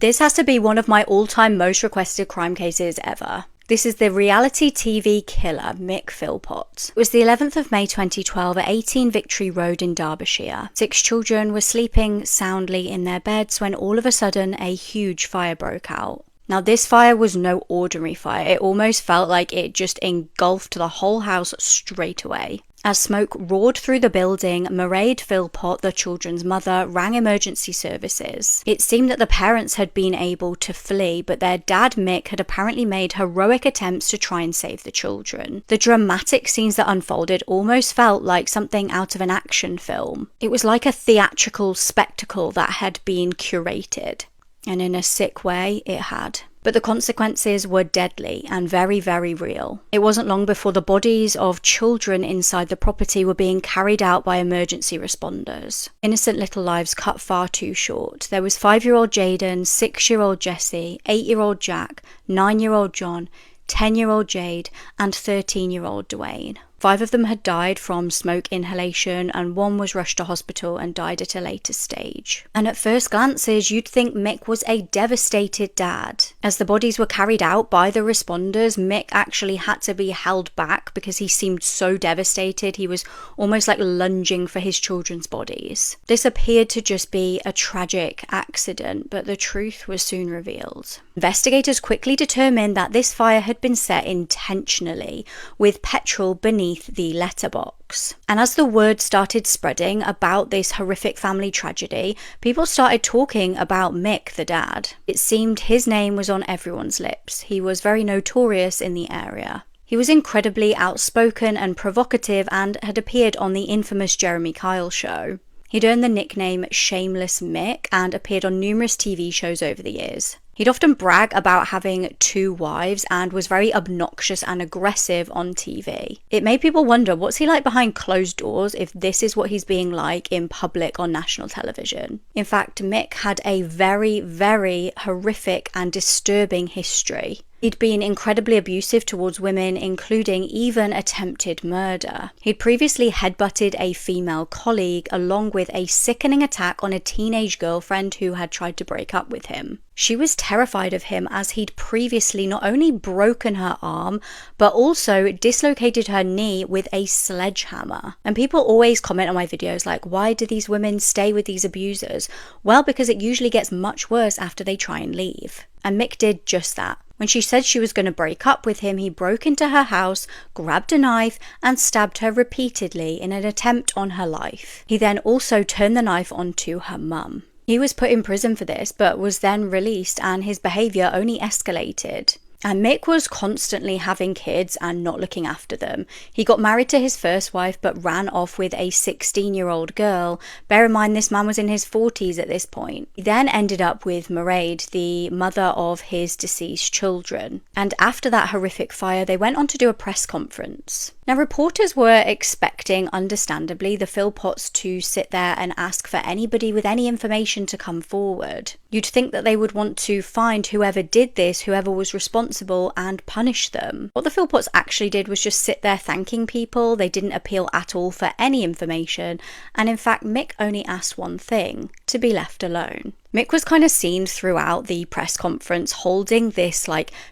This has to be one of my all-time most requested crime cases ever. This is the reality TV killer, Mick Philpott. It was the 11th of May 2012 at 18 Victory Road in Derbyshire. 6 children were sleeping soundly in their beds when all of a sudden a huge fire broke out. Now, this fire was no ordinary fire. It almost felt like it just engulfed the whole house straight away. As smoke roared through the building, Mairead Philpott, the children's mother, rang emergency services. It seemed that the parents had been able to flee, but their dad Mick had apparently made heroic attempts to try and save the children. The dramatic scenes that unfolded almost felt like something out of an action film. It was like a theatrical spectacle that had been curated. And in a sick way, it had. But the consequences were deadly and very, very real. It wasn't long before the bodies of children inside the property were being carried out by emergency responders. Innocent little lives cut far too short. There was 5-year-old Jaden, 6-year-old Jesse, 8-year-old Jack, 9-year-old John, 10-year-old Jade, and 13-year-old Dwayne. 5 of them had died from smoke inhalation, and 1 was rushed to hospital and died at a later stage. And at first glances, you'd think Mick was a devastated dad. As the bodies were carried out by the responders, Mick actually had to be held back because he seemed so devastated. He was almost like lunging for his children's bodies. This appeared to just be a tragic accident, but the truth was soon revealed. Investigators quickly determined that this fire had been set intentionally, with petrol beneath the letterbox. And as the word started spreading about this horrific family tragedy, people started talking about Mick, the dad. It seemed his name was on everyone's lips. He was very notorious in the area. He was incredibly outspoken and provocative and had appeared on the infamous Jeremy Kyle show. He'd earned the nickname Shameless Mick and appeared on numerous TV shows over the years. He'd often brag about having 2 wives and was very obnoxious and aggressive on TV. It made people wonder, what's he like behind closed doors if this is what he's being like in public on national television? In fact, Mick had a very, very horrific and disturbing history. He'd been incredibly abusive towards women, including even attempted murder. He'd previously headbutted a female colleague, along with a sickening attack on a teenage girlfriend who had tried to break up with him. She was terrified of him as he'd previously not only broken her arm, but also dislocated her knee with a sledgehammer. And people always comment on my videos like, why do these women stay with these abusers? Well, because it usually gets much worse after they try and leave. And Mick did just that. When she said she was going to break up with him, he broke into her house, grabbed a knife, and stabbed her repeatedly in an attempt on her life. He then also turned the knife onto her mum. He was put in prison for this, but was then released, and his behaviour only escalated. And Mick was constantly having kids and not looking after them. He got married to his first wife but ran off with a 16-year-old girl. Bear in mind, this man was in his 40s at this point. He then ended up with Mairead, the mother of his deceased children. And after that horrific fire, they went on to do a press conference. Now, reporters were expecting, understandably, the Philpotts to sit there and ask for anybody with any information to come forward. You'd think that they would want to find whoever did this, whoever was responsible, and punish them. What the Philpotts actually did was just sit there thanking people. They didn't appeal at all for any information. And in fact, Mick only asked one thing: to be left alone. Mick was kind of seen throughout the press conference holding this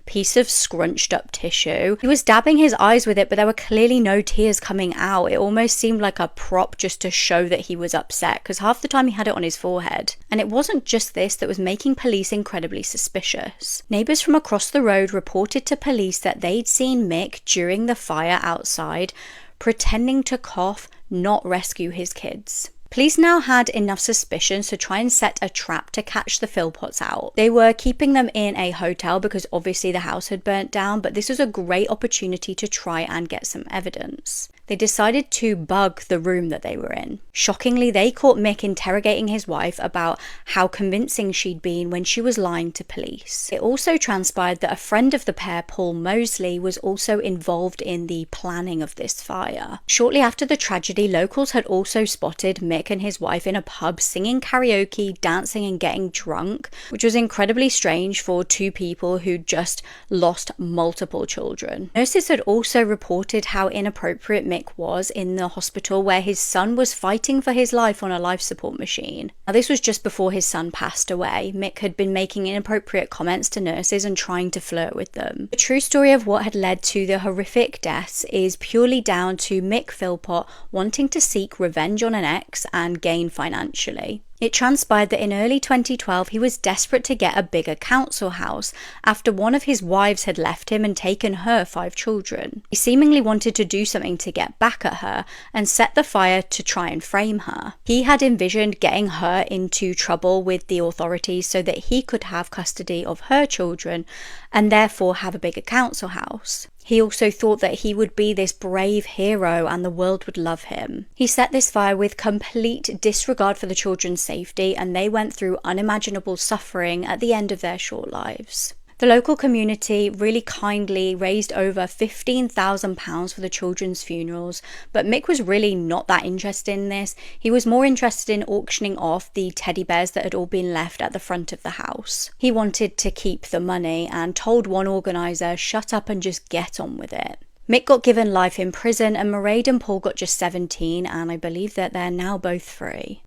piece of scrunched up tissue. He was dabbing his eyes with it, but there were clearly no tears coming out. It almost seemed like a prop just to show that he was upset, because half the time he had it on his forehead. And it wasn't just this that was making police incredibly suspicious. Neighbours from across the road reported to police that they'd seen Mick during the fire outside pretending to cough, not rescue his kids. Police now had enough suspicions to try and set a trap to catch the Philpotts out. They were keeping them in a hotel because obviously the house had burnt down, but this was a great opportunity to try and get some evidence. They decided to bug the room that they were in. Shockingly, they caught Mick interrogating his wife about how convincing she'd been when she was lying to police. It also transpired that a friend of the pair, Paul Mosley, was also involved in the planning of this fire. Shortly after the tragedy, locals had also spotted Mick and his wife in a pub singing karaoke, dancing and getting drunk, which was incredibly strange for 2 people who'd just lost multiple children. Nurses had also reported how inappropriate Mick Mick was in the hospital where his son was fighting for his life on a life support machine. Now, this was just before his son passed away. Mick had been making inappropriate comments to nurses and trying to flirt with them. The true story of what had led to the horrific deaths is purely down to Mick Philpott wanting to seek revenge on an ex and gain financially. It transpired that in early 2012 he was desperate to get a bigger council house after one of his wives had left him and taken her 5 children. He seemingly wanted to do something to get back at her and set the fire to try and frame her. He had envisioned getting her into trouble with the authorities so that he could have custody of her children and therefore have a bigger council house. He also thought that he would be this brave hero and the world would love him. He set this fire with complete disregard for the children's safety, and they went through unimaginable suffering at the end of their short lives. The local community really kindly raised over £15,000 for the children's funerals, but Mick was really not that interested in this. He was more interested in auctioning off the teddy bears that had all been left at the front of the house. He wanted to keep the money and told one organiser, "Shut up and just get on with it." Mick got given life in prison and Mairead and Paul got just 17, and I believe that they're now both free.